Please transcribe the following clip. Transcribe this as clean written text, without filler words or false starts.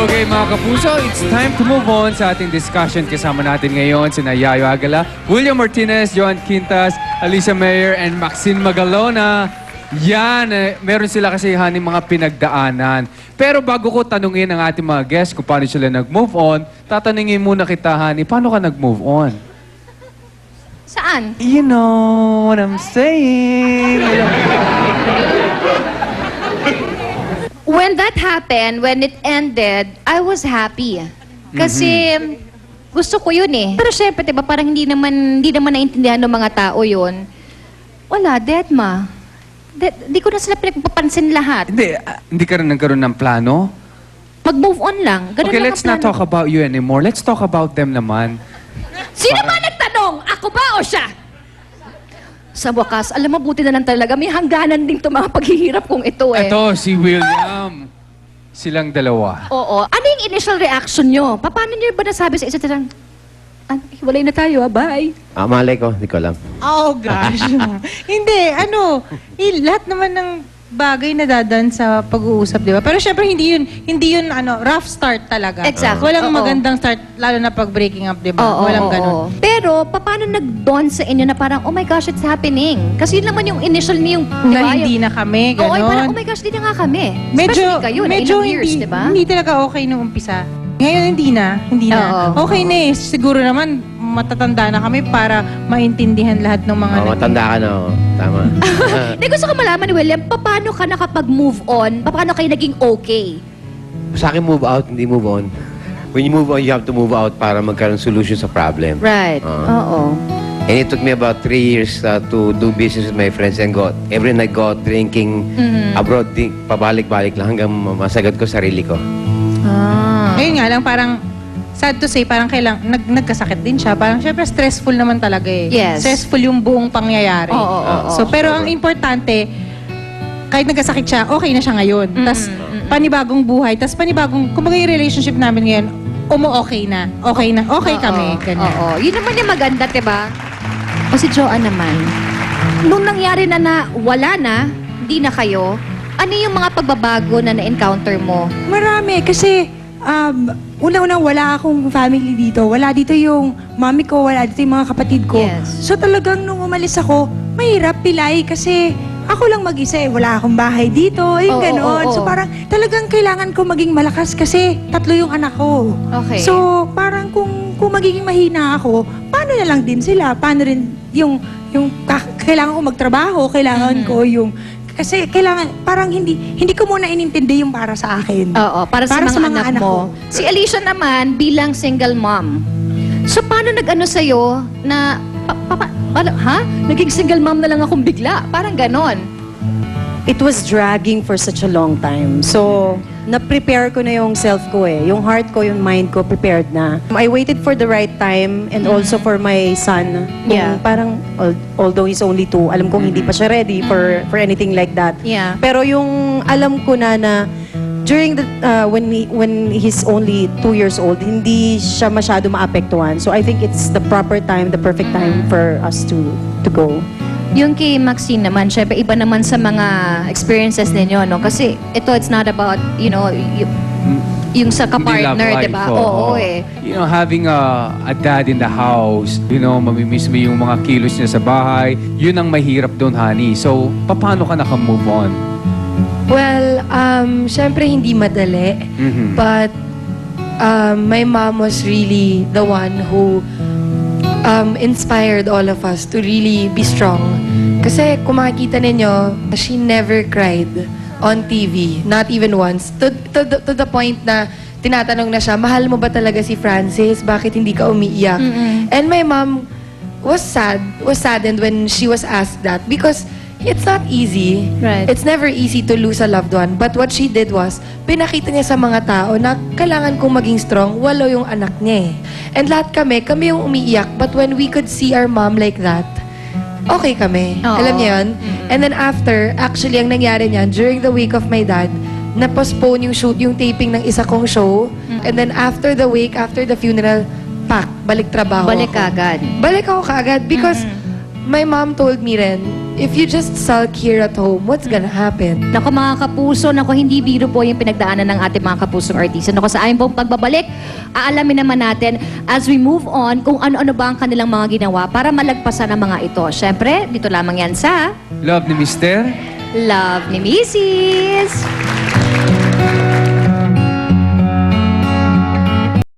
Okay mga kapuso, it's time to move on sa ating discussion. Kasama natin ngayon sina Yayo Agala, William Martinez, Joan Quintas, Alicia Mayer, and Maxine Magalona. Yan, meron sila kasi honey mga pinagdaanan. Pero bago ko tanungin ang ating mga guests kung paano sila nag-move on, tatanungin muna kita, honey, paano ka nag-move on? Saan? You know what I'm saying. When that happened, when it ended, I was happy. Kasi gusto ko yun eh. Pero syempre, diba, parang hindi naman naiintindihan ng mga tao yun. Wala, deadma. Di ko na sila pinagpapansin lahat. Hindi ka rin nagkaroon ng plano? Mag-move on lang. Ganun Okay, lang let's ang not plano. talk about you anymore. Let's talk about them naman. Sino ba nagtanong? Ako ba o siya? Sa wakas, alam mo, buti na lang talaga. May hangganan din to mga paghihirap kong ito eh. Ito, si William. Silang dalawa. Oo. Ano yung initial reaction nyo? Paano nyo ba nasabi sa isa't isang, hiwalay na tayo, bye? Malay ko, hindi ko alam. Oh, gosh. Hindi, lahat naman ng bagay na dadan sa pag-uusap, di ba? Pero syempre, hindi yun, rough start talaga. Exactly. Walang Oo. magandang start, lalo na pag breaking up, di ba? Oo, Walang oo, ganun. oo. Pero, paano nag-dawn sa inyo na parang, oh my gosh, it's happening? Kasi yun naman yung initial niyo, yung, di Na ba, hindi na kami, Oo, ganun. parang, oh my gosh, di na nga kami. Especially kayo, na medyo ilang years, di ba? hindi talaga okay nung umpisa. Ngayon, hindi na. Oo. Okay na eh. Siguro naman, matatanda na kami para maintindihan lahat ng mga Matanda ka na, tama. Hindi, gusto ko malaman ni William, paano ka nakapag-move on? Paano kayo naging okay? Sa akin, move out, hindi move on. When you move on, you have to move out para magkaroon solution sa problem. Right. Oo. And it took me about 3 years to do business with my friends and every night go out drinking abroad, pabalik-balik lang hanggang masagad ko sarili ko. Ngayon nga lang, parang sad to say, parang nagkasakit din siya. Parang syempre stressful naman talaga eh. Yes. Stressful yung buong pangyayari. Oo. So, pero ang importante, kahit nagkasakit siya, okay na siya ngayon. Tapos, panibagong buhay. Tapos, kumbaga yung relationship namin ngayon, okay na. Okay kami. Ganyan. Oo. Yun naman yung maganda, diba? O si Joanne naman, nung nangyari na wala na, hindi na kayo, ano yung mga pagbabago na na-encounter mo? Marami kasi una-una wala akong family dito. Wala dito yung mami ko, wala dito yung mga kapatid ko. Yes. So talagang nung umalis ako, mahirap pilay kasi ako lang mag-isa eh. Wala akong bahay dito, yung Oo, ganon. oo. So parang talagang kailangan ko maging malakas kasi 3 yung anak ko. Okay. So parang kung magiging mahina ako, paano na lang din sila? Paano rin yung kailangan ko magtrabaho, kailangan ko yung kasi kailangan, parang hindi ko muna inintindi yung para sa akin. Oo, para sa mga anak mo. ko. Si Alicia naman, bilang single mom. So, paano nag-ano sa'yo na, Naging single mom na lang akong bigla. Parang ganon. It was dragging for such a long time. So, na-prepare ko na yung self ko eh. Yung heart ko, yung mind ko, prepared na. I waited for the right time and also for my son. Yeah. Parang, although he's only 2, alam kong hindi pa siya ready for anything like that. Yeah. Pero yung alam ko na during the, when he's only 2 years old, hindi siya masyado maapektuhan. So, I think it's the proper time, the perfect time for us to go. Yung kay Maxine naman, syempre iba naman sa mga experiences ninyo, no? Kasi ito, it's not about, yung sa kapartner, di ba? Oo, eh. You know, having a dad in the house, mamimiss mo yung mga kilos niya sa bahay, yun ang mahirap doon, honey. So, paano ka naka-move on? Well, syempre hindi madali. But my mom was really the one who inspired all of us to really be strong. Kasi kung makikita ninyo, she never cried on TV. Not even once. To the point na tinatanong na siya, mahal mo ba talaga si Francis? Bakit hindi ka umiiyak? And my mom was saddened when she was asked that because it's not easy. Right. It's never easy to lose a loved one. But what she did was, pinakita niya sa mga tao na kailangan kong maging strong, walo yung anak niya eh. And lahat kami yung umiiyak. But when we could see our mom like that, okay kami. Oo. Alam niyo yun? And then after, actually, ang nangyari niyan, during the wake of my dad, na-postpone yung taping ng isa kong show. And then after the wake, after the funeral, balik trabaho Balik ako. agad. Balik ako kaagad because my mom told me rin, if you just sulk here at home, what's gonna happen? Nako mga kapuso, nako hindi biro po yung pinagdaanan ng ating mga kapusong artista. Nako sa ayon pong pagbabalik, aalamin naman natin as we move on kung ano-ano ba ang kanilang mga ginawa para malagpasan ang mga ito. Siyempre, dito lamang yan sa Love ni Mister. Love ni Mrs.